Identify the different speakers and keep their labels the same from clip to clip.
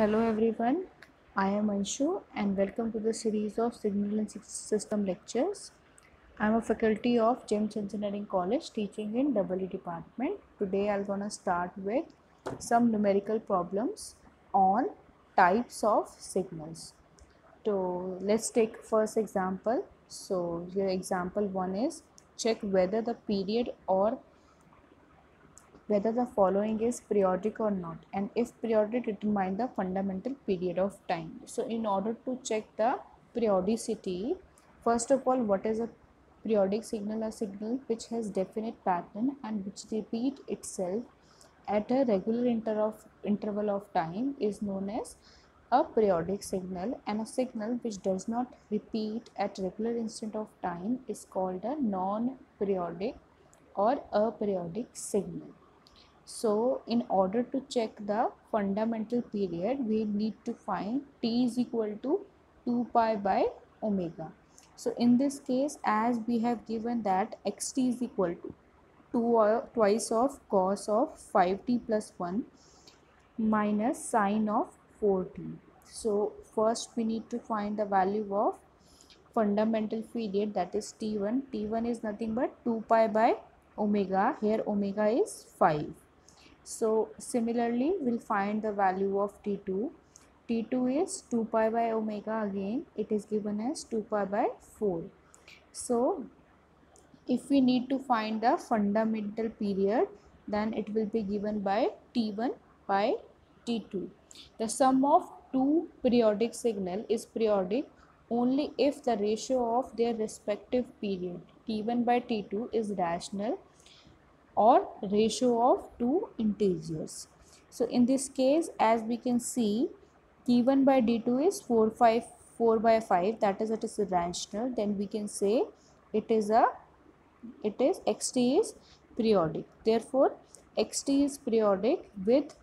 Speaker 1: Hello everyone, I am Anshu and welcome to the series of Signal and System lectures. I am a faculty of James Engineering College teaching in EE department. Today I am going to start with some numerical problems on types of signals. So let's take first example. So your example 1 is check whether the period or whether the following is periodic or not, and if periodic, determine the fundamental period of time. So in order to check the periodicity, first of all, what is a periodic signal? A signal which has definite pattern and which repeat itself at a regular interval of time is known as a periodic signal, and a signal which does not repeat at regular instant of time is called a non-periodic or aperiodic signal. So in order to check the fundamental period, we need to find t is equal to 2 pi by omega. So in this case, as we have given that xt is equal to 2 twice of cos of 5t plus 1 minus sine of 4t. So first we need to find the value of fundamental period, that is t1. T1 is nothing but 2 pi by omega. Here omega is 5. So similarly, we'll find the value of T2. T2 is 2 pi by omega, again it is given as 2 pi by 4. So if we need to find the fundamental period, then it will be given by T1 by T2. The sum of two periodic signal is periodic only if the ratio of their respective period T1 by T2 is rational or ratio of two integers. So in this case, as we can see, d1 by d2 is 4 by 5, that is, it is rational. Then we can say it is xt is periodic. Therefore xt is periodic with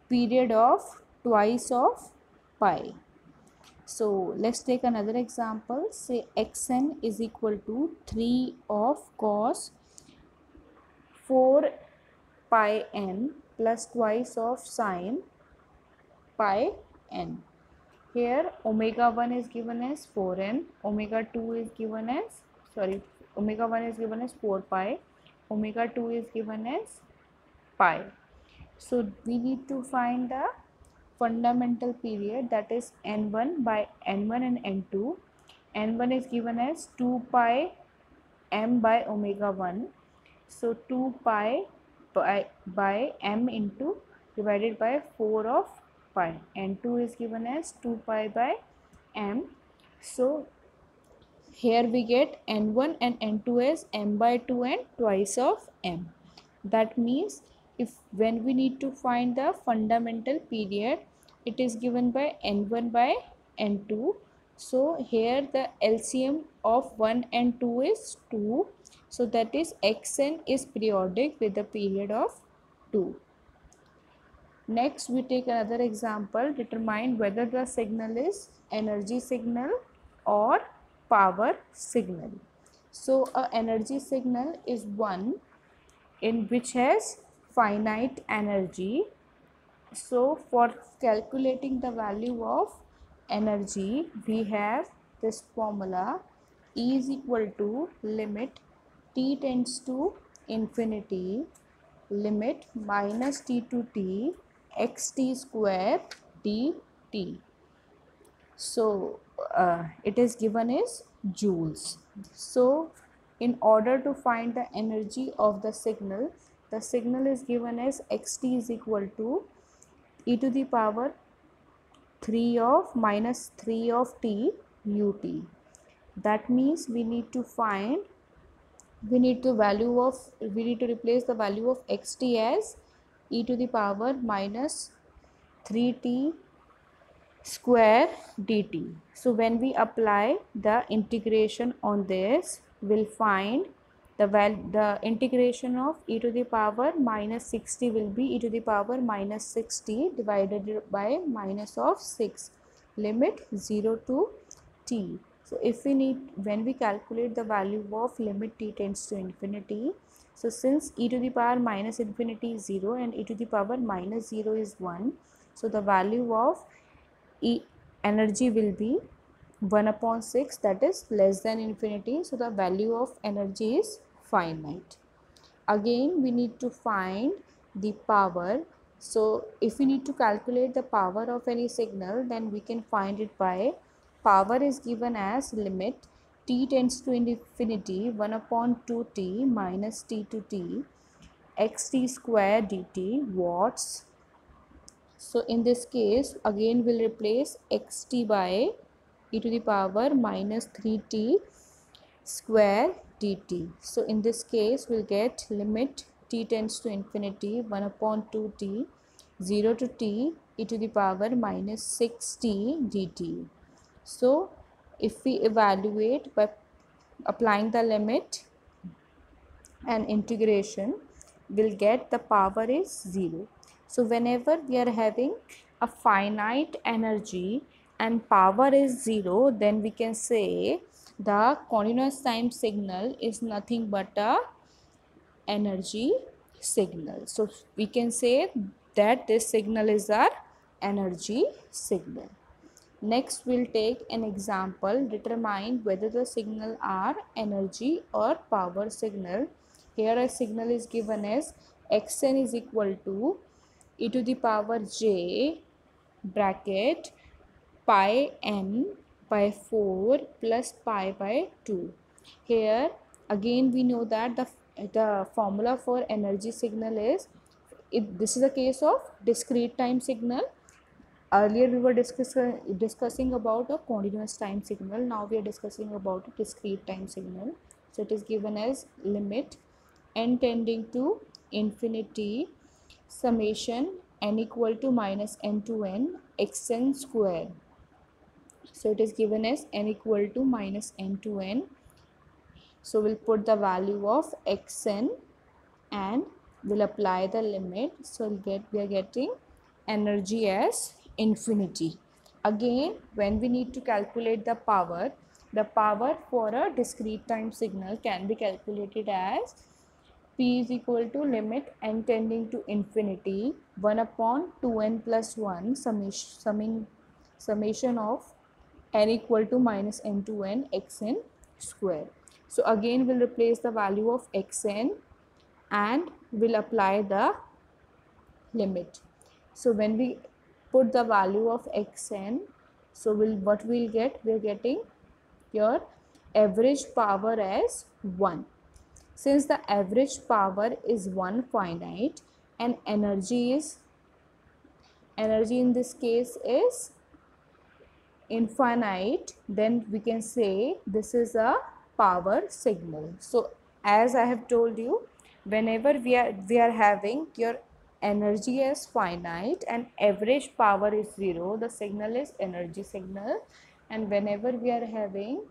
Speaker 1: period of twice of pi. So let's take another example. Say xn is equal to 3 of cos 4 pi n plus twice of sine pi n. Here omega 1 is given as 4n, omega 2 is given as, omega 1 is given as 4 pi, omega 2 is given as pi. So we need to find the fundamental period, that is n1 by n1 and n2. n1 is given as 2 pi m by omega 1. So 2 pi by m into divided by 4 of pi, and 2 is given as 2 pi by m. So here we get n1 and n2 as m by 2 and twice of m. That means if when we need to find the fundamental period, it is given by n1 by n2. So here the LCM of 1 and 2 is 2. So that is xn is periodic with the period of 2. Next we take another example. Determine whether the signal is energy signal or power signal. So a energy signal is one in which has finite energy. So for calculating the value of energy, we have this formula: E is equal to limit t tends to infinity, limit minus t to t xt square dt. So it is given as joules. So in order to find the energy of the signal is given as xt is equal to e to the power 3 of minus 3 of t ut. That means we need to replace the value of xt as e to the power minus 3t square dt. So when we apply the integration on this, we'll find the integration of e to the power minus 60 will be e to the power minus 60 divided by minus of 6, limit 0 to t. So if we need, when we calculate the value of limit t tends to infinity, so since e to the power minus infinity is 0 and e to the power minus 0 is 1, so the value of energy will be 1 upon 6, that is less than infinity. So the value of energy is finite. Again we need to find the power. So if we need to calculate the power of any signal, then we can find it by power is given as limit t tends to infinity 1 upon 2t minus t to t xt square dt watts. So in this case again we'll replace xt by e to the power minus 3t square dt. So in this case we'll get limit t tends to infinity 1 upon 2t 0 to t e to the power minus 6t dt. So if we evaluate by applying the limit and integration, we'll get the power is 0. So whenever we are having a finite energy and power is 0, then we can say the continuous time signal is nothing but a energy signal. So we can say that this signal is our energy signal. Next we'll take an example. Determine whether the signal are energy or power signal. Here a signal is given as xn is equal to e to the power j bracket pi n by 4 plus pi by 2. Here again we know that the formula for energy signal is, this is a case of discrete time signal. Earlier we were discussing about a continuous time signal. Now we are discussing about a discrete time signal. So it is given as limit n tending to infinity summation n equal to minus n to n xn square. So it is given as n equal to minus n to n. So we'll put the value of xn and we'll apply the limit. So we are getting energy as infinity. Again when we need to calculate the power for a discrete time signal can be calculated as p is equal to limit n tending to infinity 1 upon 2n plus 1 summation of n equal to minus n to n xn square. So again we'll replace the value of xn and we'll apply the limit. So when we put the value of xn, so what we'll get, we're getting your average power as 1. Since the average power is 1 finite and energy in this case is infinite, then we can say this is a power signal. So as I have told you, whenever we are having your energy as finite and average power is 0, the signal is energy signal. And whenever we are having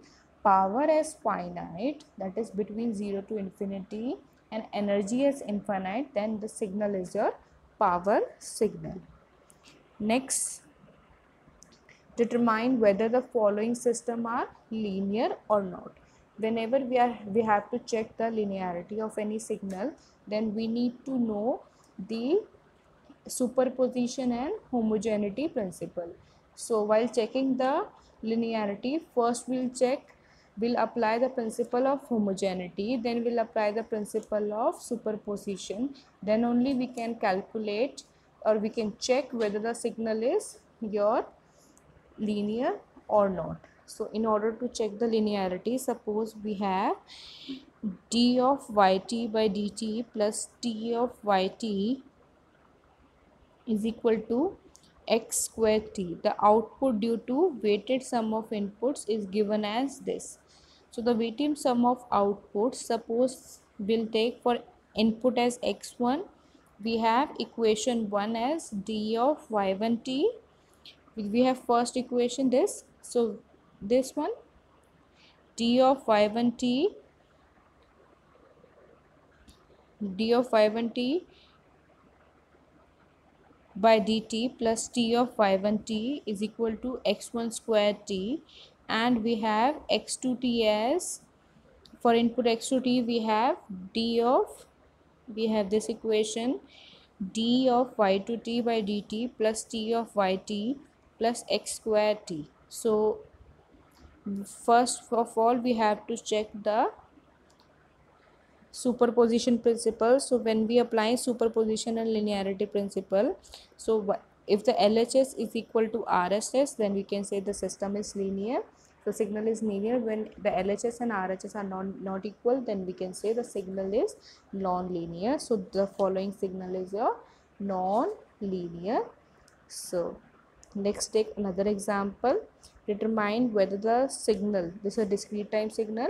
Speaker 1: power as finite, that is between 0 to infinity, and energy as infinite, then the signal is your power signal. Next, determine whether the following system are linear or not. Whenever we have to check the linearity of any signal, then we need to know the superposition and homogeneity principle. So while checking the linearity, first we'll apply the principle of homogeneity, then we'll apply the principle of superposition. Then only we can calculate or we can check whether the signal is your linear or not. So in order to check the linearity, suppose we have d of yt by dt plus t of yt is equal to x square t. The output due to weighted sum of inputs is given as this. So the weighted sum of outputs, suppose we'll take for input as x1, we have equation 1 as d of y1t. We have first equation this, so this one d of y1t by dt plus t of y1t is equal to x1 square t, and we have x2t as, for input x2t we have this equation d of y2t by dt plus t of yt plus x square t. So first of all we have to check the superposition principle. So when we apply superposition and linearity principle, so if the LHS is equal to RHS, then we can say the system is linear. So signal is linear. When the LHS and RHS are not equal, then we can say the signal is non-linear. So the following signal is a non-linear. So next, take another example. Determine whether the signal, this is a discrete time signal,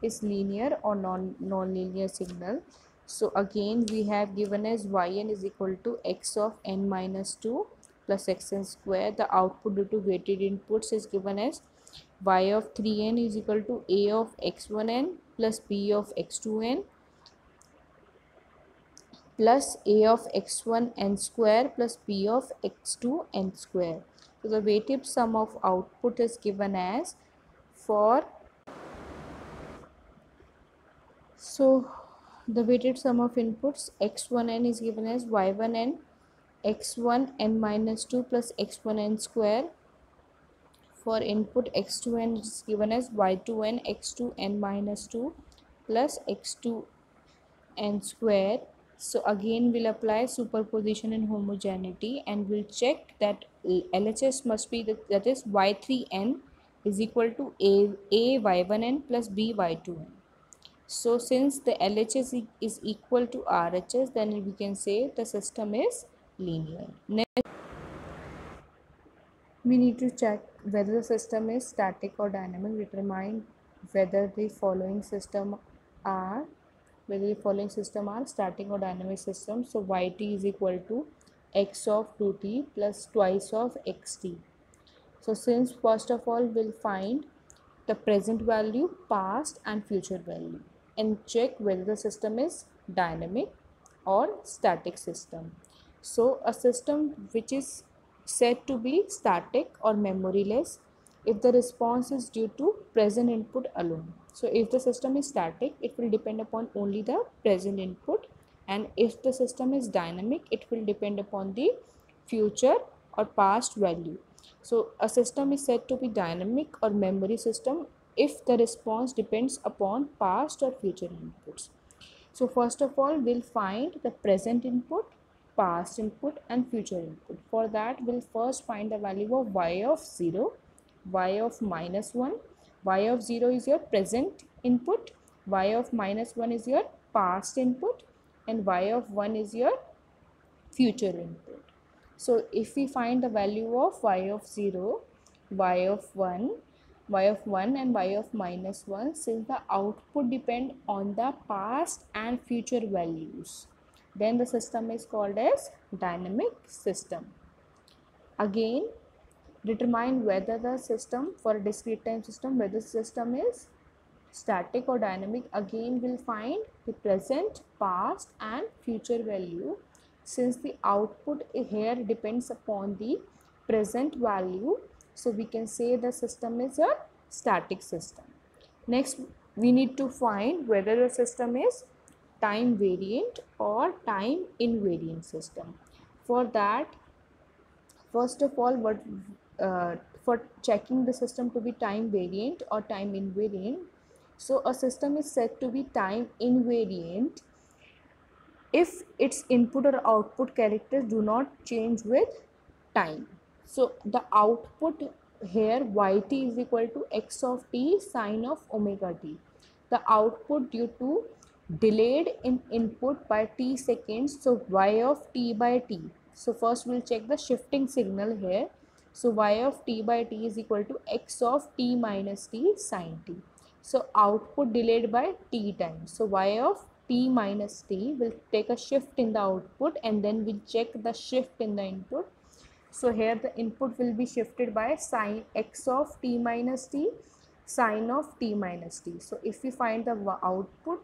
Speaker 1: is linear or non-linear signal. So again we have given as yn is equal to x of n minus 2 plus xn square. The output due to weighted inputs is given as y of 3n is equal to a of x1n plus b of x2n plus a of x1 n square plus b of x2 n square. So the weighted sum of output is given as the weighted sum of inputs x1n is given as y1n x1 n minus 2 plus x1 n square. For input x2n is given as y2n x2 n minus 2 plus x2 n square. So again we'll apply superposition and homogeneity, and we'll check that LHS must be that is y3n is equal to a y1n plus b y2n. So since the LHS is equal to RHS, then we can say the system is linear. Next, we need to check whether the system is static or dynamic. Determine whether the following system are static or dynamic system. So yt is equal to x of 2t plus twice of xt. So since first of all we'll find the present value, past and future value, and check whether the system is dynamic or static system. So a system which is said to be static or memoryless if the response is due to present input alone. So if the system is static, it will depend upon only the present input, and if the system is dynamic, it will depend upon the future or past value. So a system is said to be dynamic or memory system if the response depends upon past or future inputs. So first of all we'll find the present input, past input and future input. For that we'll first find the value of y of 0, y of minus 1. Y of 0 is your present input, y of minus 1 is your past input, and y of 1 is your future input. So if we find the value of y of 0, y of 1 and y of minus 1, since the output depend on the past and future values, then the system is called as dynamic system. Again, determine whether the system, for a discrete time system, whether the system is static or dynamic. Again we'll find the present, past and future value. Since the output here depends upon the present value, so we can say the system is a static system. Next, we need to find whether the system is time variant or time invariant system. For that, first of all, for checking the system to be time variant or time invariant, so a system is said to be time invariant if its input or output characters do not change with time. So the output here yt is equal to x of t sine of omega t. The output due to delayed in input by t seconds, so y of t by t. So first we'll check the shifting signal here. So y of t by t is equal to x of t minus t sine t. So output delayed by t time. So y of t minus t will take a shift in the output, and then we'll check the shift in the input. So here the input will be shifted by sine x of t minus t, sine of t minus t. So if we find the output,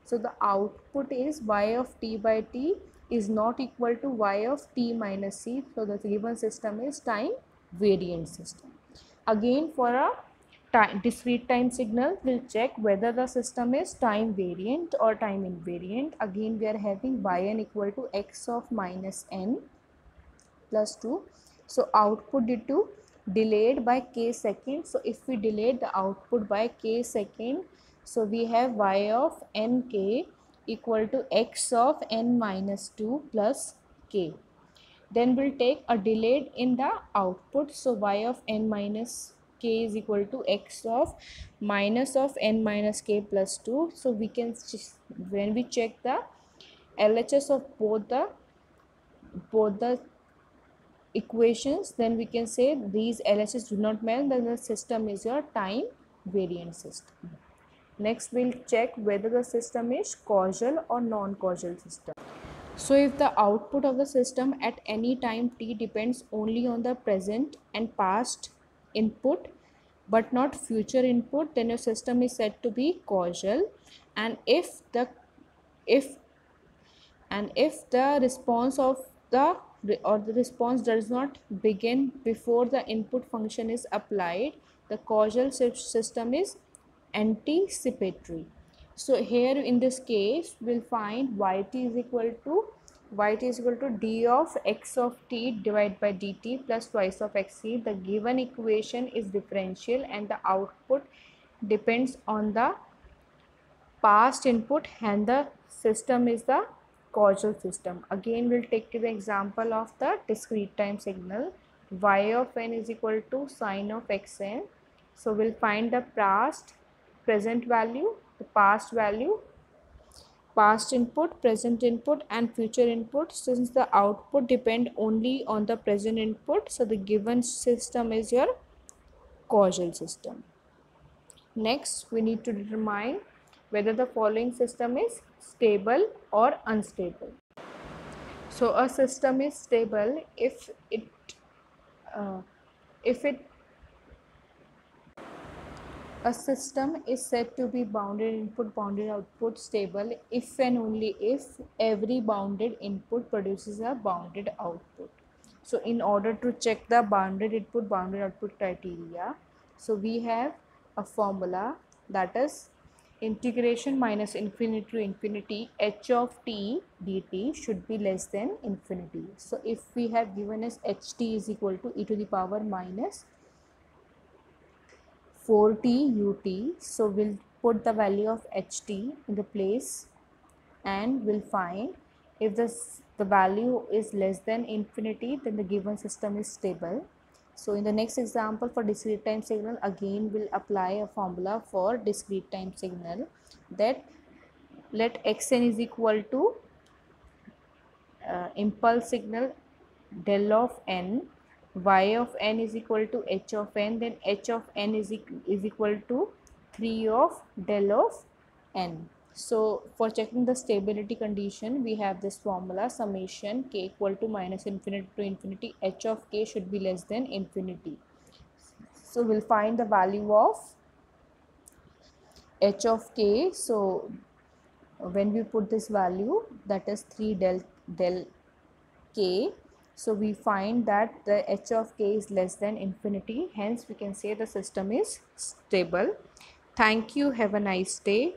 Speaker 1: so the output is y of t by t is not equal to y of t minus c. So the given system is time variant system. Again, for a discrete time signal, we'll check whether the system is time variant or time invariant. Again, we are having yn equal to x of minus n plus 2. So output due to delayed by k seconds. So if we delay the output by k second, so we have y of nk equal to x of n minus 2 plus k. Then we'll take a delayed in the output, so y of n minus k is equal to x of minus of n minus k plus 2. So we can, when we check the LHS of both the equations, then we can say these LHS do not match, then the system is your time variant system. Next we'll check whether the system is causal or non-causal system. So if the output of the system at any time t depends only on the present and past input but not future input, then your system is said to be causal. And if the response of the response does not begin before the input function is applied, the causal system is anticipatory. So here in this case we'll find yt is equal to d of x of t divided by dt plus twice of xc. The given equation is differential and the output depends on the past input and the system is the causal system. Again we'll take the example of the discrete time signal. Y of n is equal to sine of xn. So we'll find the present value, the past value, past input, present input and future input. Since the output depend only on the present input, so the given system is your causal system. Next we need to determine whether the following system is stable or unstable. So a system is stable if a system is said to be bounded input bounded output stable if and only if every bounded input produces a bounded output. So in order to check the bounded input bounded output criteria, so we have a formula, that is integration minus infinity to infinity h of t dt should be less than infinity. So if we have given as ht is equal to e to the power minus 4t ut, so we'll put the value of ht in the place and we'll find if the value is less than infinity, then the given system is stable. So in the next example for discrete time signal, again we'll apply a formula for discrete time signal, that let xn is equal to impulse signal del of n, y of n is equal to h of n, then h of n is equal to 3 of del of n. So for checking the stability condition, we have this formula, summation k equal to minus infinity to infinity, h of k should be less than infinity. So we'll find the value of h of k. So when we put this value, that is 3 del k, so we find that the h of k is less than infinity, hence we can say the system is stable. Thank you, have a nice day.